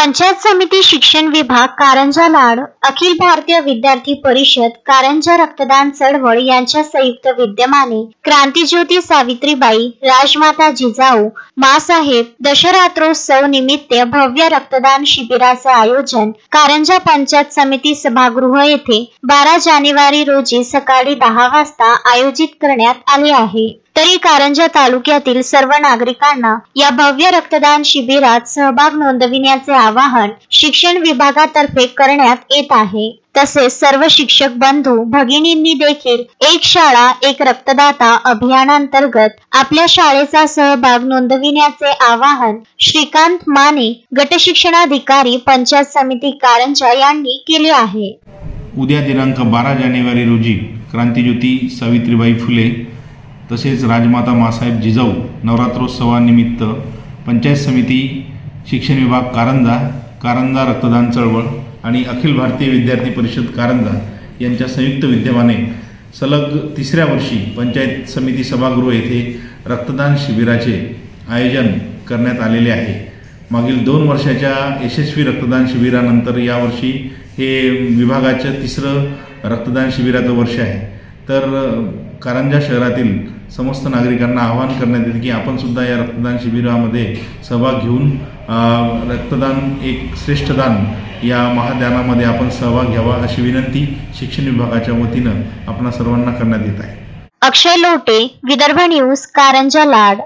पंचायत समिती शिक्षण विभाग कारंजा लाड, अखिल भारतीय विद्यार्थी परिषद कारंजा रक्तदान चळवळ यांच्या संयुक्त विद्यमाने क्रांतिज्योती सावित्रीबाई, राजमाता जिजाऊ, माँसाहेब दशरात्रोत्सव निमित्त भव्य रक्तदान शिबिराचे आयोजन कारंजा पंचायत समिती सभागृह येथे 12 जानेवारी रोजी सकाळी 10 वाजता आयोजित करण्यात आले आहे। तरी कारंजा तालुक्यातील सर्व नागरिकांना या भव्य रक्तदान शिबिरात सहभाग नोंदविण्याचे आवाहन शिक्षण विभागातर्फे करण्यात येत आहे। तसेच सर्व शिक्षक बंधू भगिनींनी देखील एक शाळा एक रक्तदाता अभियानांतर्गत आपल्या शाळेचा सहभाग नोंदविण्याचे आवाहन श्रीकांत माने, गट शिक्षणाधिकारी पंचायत समिती कारंजा यांनी केले आहे। उद्या दिनांक 12 जानेवारी रोजी क्रांतिज्योती सावित्रीबाई फुले तसेच राजमाता माँसाहेब जिजाऊ नवरात्रोत्सवानिमित्त पंचायत समिती शिक्षण विभाग कारंजा रक्तदान चळवळ आणि अखिल भारतीय विद्यार्थी परिषद कारंजा यांच्या संयुक्त विद्यमाने सलग 3ऱ्या वर्षी पंचायत समिती सभागृह येथे रक्तदान शिबिराचे आयोजन करण्यात आलेले आहे। मागील 2 वर्षाच्या यशस्वी रक्तदान शिबिरानंतर यावर्षी हे विभागाचे 3रं रक्तदान शिबिराचं वर्ष आहे। तर कारंजा शहरातील समस्त नागरिकांना आवाहन करण्यात येते की आपण सुद्धा या रक्तदान शिबिरामध्ये सहभाग घेऊन रक्तदान एक श्रेष्ठ दान या महादानामध्ये आपण सहभाग घ्यावा अशी विनंती शिक्षण विभागाच्या वतीनं आपणा सर्वांना करण्यात येत आहे। अक्षय लोटे, विदर्भ न्यूज, कारंजा लाड।